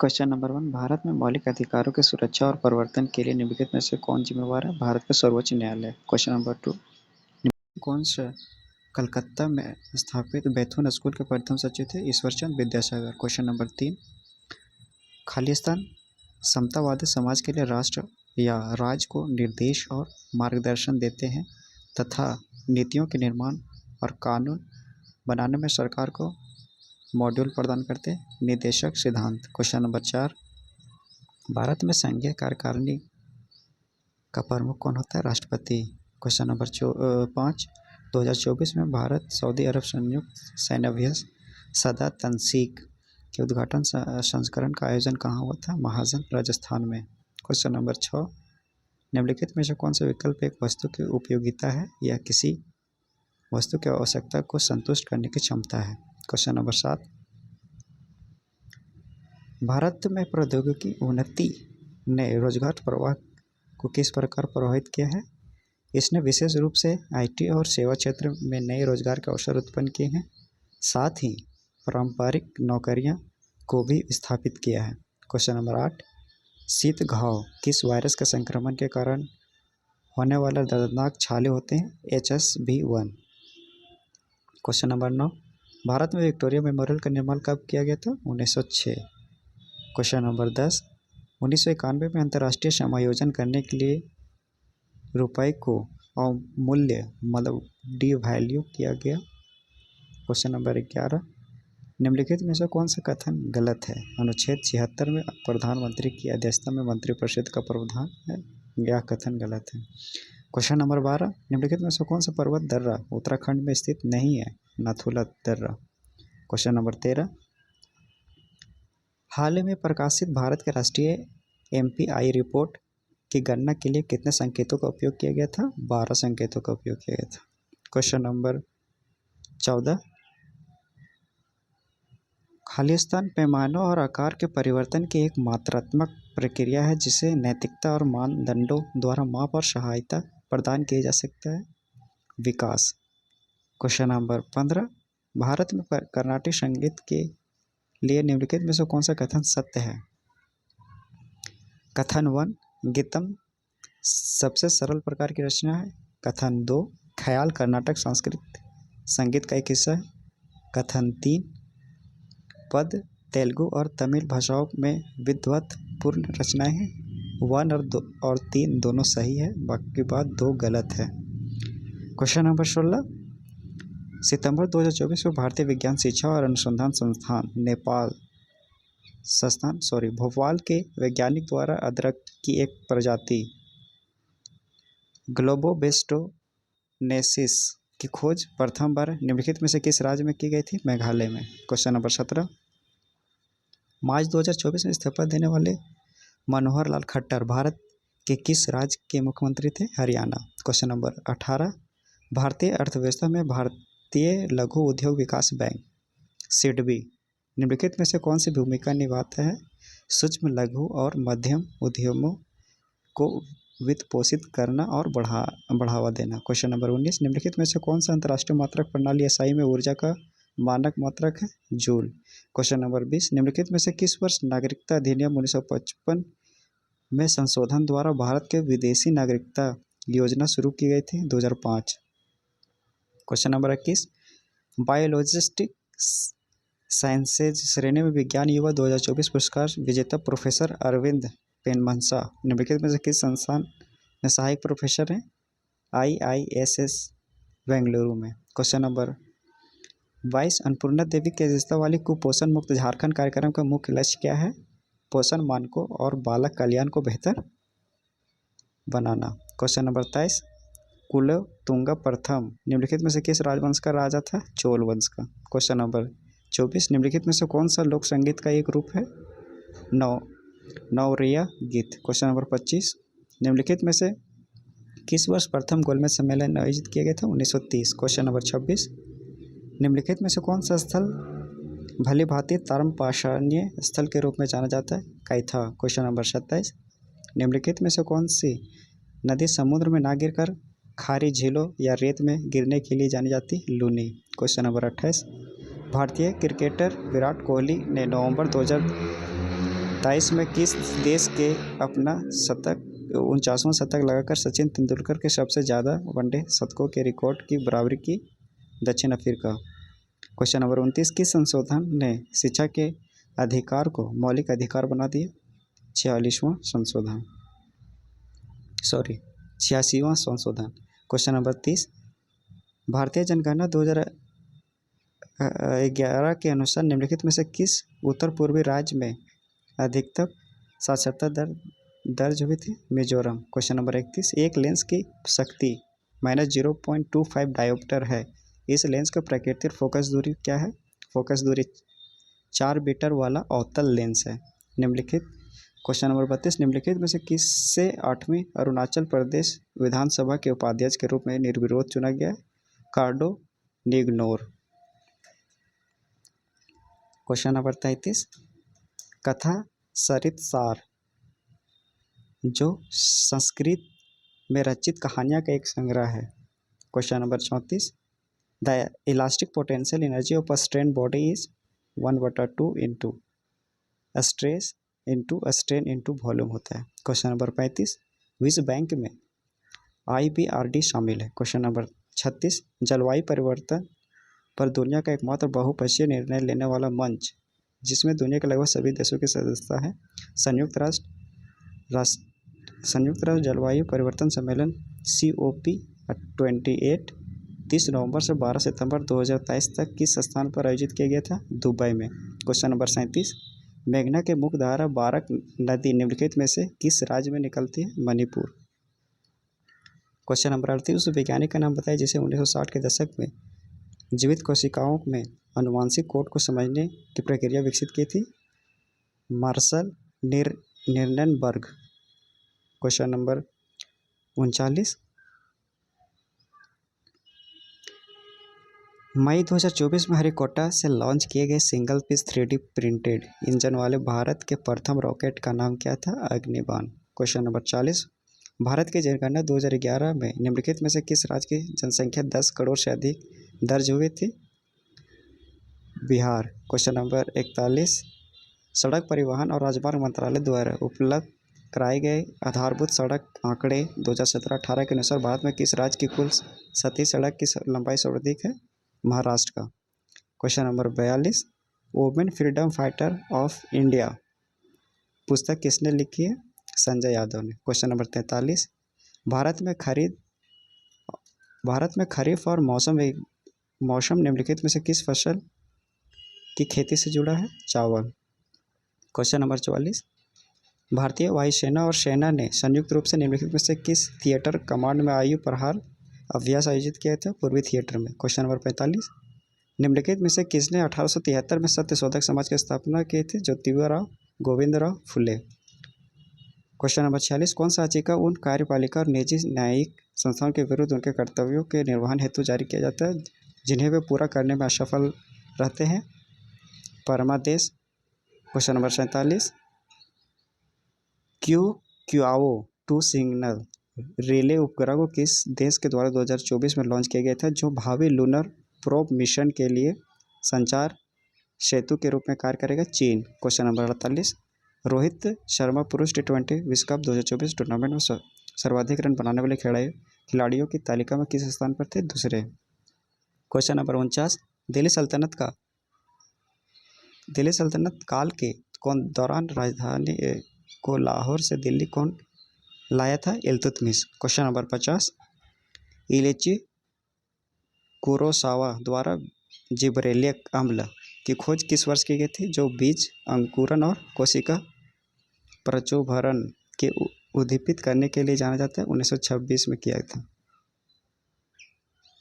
Question number 1, Bharat में मौलिक अधिकारों की सुरक्षा और प्रवर्तन के लिए निम्नलिखित में से कौन जिम्मेवार है? भारत का सर्वोच्च न्यायालय। क्वेश्चन नंबर 2, कौन से कलकत्ता में स्थापित बैथुन स्कूल के प्रथम सचिव थे? ईश्वरचंद विद्यासागर। क्वेश्चन नंबर 3, खालिस्तान समतावादी समाज के लिए राष्ट्र या राज्य को निर्देश और मार्गदर्शन देते हैं तथा नीतियों के निर्माण और कानून बनाने में सरकार को मॉड्यूल प्रदान करते हैं। निर्देशक सिद्धांत। क्वेश्चन नंबर 4, भारत में संघीय कार्यकारिणी का प्रमुख कौन होता है? राष्ट्रपति। क्वेश्चन नंबर 5, 2024 में भारत सऊदी अरब संयुक्त सैन्याभ्यास सदा तंसीक के उद्घाटन संस्करण का आयोजन कहाँ हुआ था? महाजन, राजस्थान में। क्वेश्चन नंबर 6, निम्नलिखित में से कौन सा विकल्प एक वस्तु की उपयोगिता है या किसी वस्तु की आवश्यकता को संतुष्ट करने की क्षमता है? क्वेश्चन नंबर 7, भारत में प्रौद्योगिकी उन्नति ने रोजगार प्रवाह को किस प्रकार प्रभावित किया है? इसने विशेष रूप से आईटी और सेवा क्षेत्र में नए रोजगार के अवसर उत्पन्न किए हैं, साथ ही पारंपरिक नौकरियां को भी स्थापित किया है। क्वेश्चन नंबर 8, शीत घाव किस वायरस के संक्रमण के कारण होने वाले दर्दनाक छाले होते हैं? HSV1। क्वेश्चन नंबर 9, भारत में विक्टोरिया मेमोरियल का निर्माण कब किया गया था? 1906। क्वेश्चन नंबर 10, 1991 में अंतर्राष्ट्रीय समायोजन करने के लिए रुपए को अवमूल्य मतलब डिवैल्यू किया गया। क्वेश्चन नंबर 11, निम्नलिखित में से कौन सा कथन गलत है? अनुच्छेद 76 में प्रधानमंत्री की अध्यक्षता में मंत्रिपरिषद का प्रावधान है, यह कथन गलत है। क्वेश्चन नंबर 12, निम्नलिखित में से कौन सा पर्वत दर्रा उत्तराखंड में स्थित नहीं है? नाथुला दर्रा। क्वेश्चन नंबर 13, हाल ही में प्रकाशित भारत के राष्ट्रीय MPI रिपोर्ट की गणना के लिए कितने संकेतों का उपयोग किया गया था? 12 संकेतों का उपयोग किया गया था। क्वेश्चन नंबर 14, खालिस्तान पैमानों और आकार के परिवर्तन की एक मात्रात्मक प्रक्रिया है जिसे नैतिकता और मानदंडों द्वारा माप और सहायता प्रदान किया जा सकता है। विकास। क्वेश्चन नंबर 15, भारत में कर्नाटक संगीत के लिए निम्नलिखित में से कौन सा कथन सत्य है? कथन 1, गीतम सबसे सरल प्रकार की रचना है। कथन 2, ख्याल कर्नाटक संस्कृत संगीत का एक हिस्सा है। कथन 3, पद तेलुगु और तमिल भाषाओं में विद्वत पूर्ण रचनाएं हैं। 1 और 3 दोनों सही है, बाकी बात 2 गलत है। क्वेश्चन नंबर 16, सितंबर 2024 में भारतीय विज्ञान शिक्षा और अनुसंधान संस्थान भोपाल के वैज्ञानिक द्वारा अदरक की एक प्रजाति ग्लोबोबेस्टोनेसिस की खोज प्रथम बार निम्नलिखित में से किस राज्य में की गई थी? मेघालय में। क्वेश्चन नंबर 17, मार्च 2024 में इस्तीफा देने वाले मनोहर लाल खट्टर भारत के किस राज्य के मुख्यमंत्री थे? हरियाणा। क्वेश्चन नंबर 18, भारतीय अर्थव्यवस्था में भारतीय लघु उद्योग विकास बैंक सिडबी निम्नलिखित में से कौन सी भूमिका निभाता है? सूक्ष्म लघु और मध्यम उद्यमों को वित्त पोषित करना और बढ़ावा देना। क्वेश्चन नंबर 19, निम्नलिखित में से कौन सा अंतर्राष्ट्रीय मात्रक प्रणाली SI में ऊर्जा का मानक मात्रक है? जूल। क्वेश्चन नंबर 20, निम्नलिखित में से किस वर्ष नागरिकता अधिनियम 1955 में संशोधन द्वारा भारत के विदेशी नागरिकता योजना शुरू की गई थी? 2005। क्वेश्चन नंबर 21, बायोलॉजिस्टिक्स साइंसेज श्रेणी में विज्ञान युवा 2024 पुरस्कार विजेता प्रोफेसर अरविंद पेनमनसा निम्नलिखित में से किस संस्थान में सहायक प्रोफेसर हैं? IISS बेंगलुरु में। क्वेश्चन नंबर 22, अन्नपूर्णा देवी की अध्यक्षता वाली कुपोषण मुक्त झारखंड कार्यक्रम का मुख्य लक्ष्य क्या है? पोषण मानकों और बालक कल्याण को बेहतर बनाना। क्वेश्चन नंबर 23, कुलोतुंगा प्रथम निम्नलिखित में से किस राजवंश का राजा था? चोल वंश का। क्वेश्चन नंबर 24, निम्नलिखित में से कौन सा लोक संगीत का एक रूप है? नौरिया गीत। क्वेश्चन नंबर 25, निम्नलिखित में से किस वर्ष प्रथम गोलमेज सम्मेलन आयोजित किया गया था? 1930। क्वेश्चन नंबर 26, निम्नलिखित में से कौन सा स्थल भली भांति ताम्रपाषाणीय स्थल के रूप में जाना जाता है? कैथा। क्वेश्चन नंबर 27, निम्नलिखित में से कौन सी नदी समुद्र में ना गिरकर खारी झीलों या रेत में गिरने के लिए जानी जाती? लूनी। क्वेश्चन नंबर 28, भारतीय क्रिकेटर विराट कोहली ने नवंबर 23 में किस देश के अपना शतक 49वां शतक लगाकर सचिन तेंदुलकर के सबसे ज़्यादा वनडे शतकों के रिकॉर्ड की बराबरी की? दक्षिण अफ्रीका। क्वेश्चन नंबर 29, किस संशोधन ने शिक्षा के अधिकार को मौलिक अधिकार बना दिया? 46वां संशोधन, सॉरी 86वां संशोधन। क्वेश्चन नंबर 30, भारतीय जनगणना 2011 के अनुसार निम्नलिखित में से किस उत्तर पूर्वी राज्य में अधिकतम साक्षरता दर दर्ज हुई थी? मिजोरम। क्वेश्चन नंबर 31, एक लेंस की शक्ति -0.25 डायोप्टर है। इस लेंस का प्राकृतिक फोकस दूरी क्या है? फोकस दूरी 4 मीटर वाला अवतल लेंस है। निम्नलिखित क्वेश्चन नंबर 32, निम्नलिखित में से किससे 8वीं अरुणाचल प्रदेश विधानसभा के उपाध्यक्ष के रूप में निर्विरोध चुना गया है? कार्डो निग्नोर। क्वेश्चन नंबर 33, कथा सरितसार जो संस्कृत में रचित कहानियाँ का एक संग्रह है। Question number 34, the elastic potential energy of a strain body is 1/2 into stress into strain into volume होता है। क्वेश्चन नंबर 35, विश्व बैंक में IBRD शामिल है। क्वेश्चन नंबर 36, जलवायु परिवर्तन पर दुनिया का एकमात्र बहुपक्षीय निर्णय लेने वाला मंच जिसमें दुनिया के लगभग सभी देशों की सदस्यता है? संयुक्त राष्ट्र जलवायु परिवर्तन सम्मेलन COP28 30 नवंबर से 12 सितंबर 2023 तक किस स्थान पर आयोजित किया गया था? दुबई में। क्वेश्चन नंबर 37, मेघना के मुख्य धारा बारक नदी निम्नलिखित में से किस राज्य में निकलती है? मणिपुर। क्वेश्चन नंबर 38, उस वैज्ञानिक का नाम बताइए जिसे 1960 के दशक में जीवित कोशिकाओं में आनुवंशिक कोड को समझने की प्रक्रिया विकसित की थी? मार्शल निरनबर्ग। क्वेश्चन नंबर 39, मई 2024 में हरिकोटा से लॉन्च किए गए single piece 3D printed engine वाले भारत के प्रथम रॉकेट का नाम क्या था? अग्निबाण। क्वेश्चन नंबर 40, भारत की जनगणना 2011 में निम्नलिखित में से किस राज्य की जनसंख्या 10 करोड़ से अधिक दर्ज हुई थी? बिहार। क्वेश्चन नंबर 41, सड़क परिवहन और राजमार्ग मंत्रालय द्वारा उपलब्ध कराए गए आधारभूत सड़क आंकड़े 2017-18 के अनुसार भारत में किस राज्य की कुल सतही सड़क की लंबाई सर्वाधिक है? महाराष्ट्र का। Question number 42, women freedom fighter of India पुस्तक किसने लिखी है? संजय यादव ने। क्वेश्चन नंबर 43, भारत में खरीफ और मौसम निम्नलिखित में से किस फसल की खेती से जुड़ा है? चावल। क्वेश्चन नंबर 44, भारतीय वायुसेना और सेना ने संयुक्त रूप से निम्नलिखित में से किस थिएटर कमांड में आयु प्रहार अभ्यास आयोजित किया था? पूर्वी थिएटर में। क्वेश्चन नंबर 45, निम्नलिखित में से किसने 1873 में सत्यशोधक समाज की स्थापना की थी? ज्योतिबा गोविंदराव फुले। क्वेश्चन नंबर 46, कौन सा याचिका उन कार्यपालिका और निजी न्यायिक संस्थाओं के विरुद्ध उनके कर्तव्यों के निर्वहन हेतु जारी किया जाता है जिन्हें वे पूरा करने में असफल रहते हैं? परमादेश। क्वेश्चन नंबर 47, क्यूआओ 2 सिग्नल रिले उपग्रह को किस देश के द्वारा 2024 में लॉन्च किया गया था जो भावी लूनर प्रोब मिशन के लिए संचार सेतु के रूप में कार्य करेगा? चीन। क्वेश्चन नंबर 48, रोहित शर्मा पुरुष T20 विश्व कप 2024 टूर्नामेंट में सर्वाधिक रन बनाने वाले खिलाड़ियों की तालिका में किस स्थान पर थे? दूसरे। क्वेश्चन नंबर 49, दिल्ली सल्तनत काल के दौरान राजधानी को लाहौर से दिल्ली कौन लाया था? इल्तुतमिश। क्वेश्चन नंबर 50, इलेची कुरोसावा द्वारा जिबरेलिक अम्ल की खोज किस वर्ष की गई थी जो बीज अंकुरन और कोशिका प्रचुभरण के उद्दीपित करने के लिए जाना जाता है? 1926 में किया था।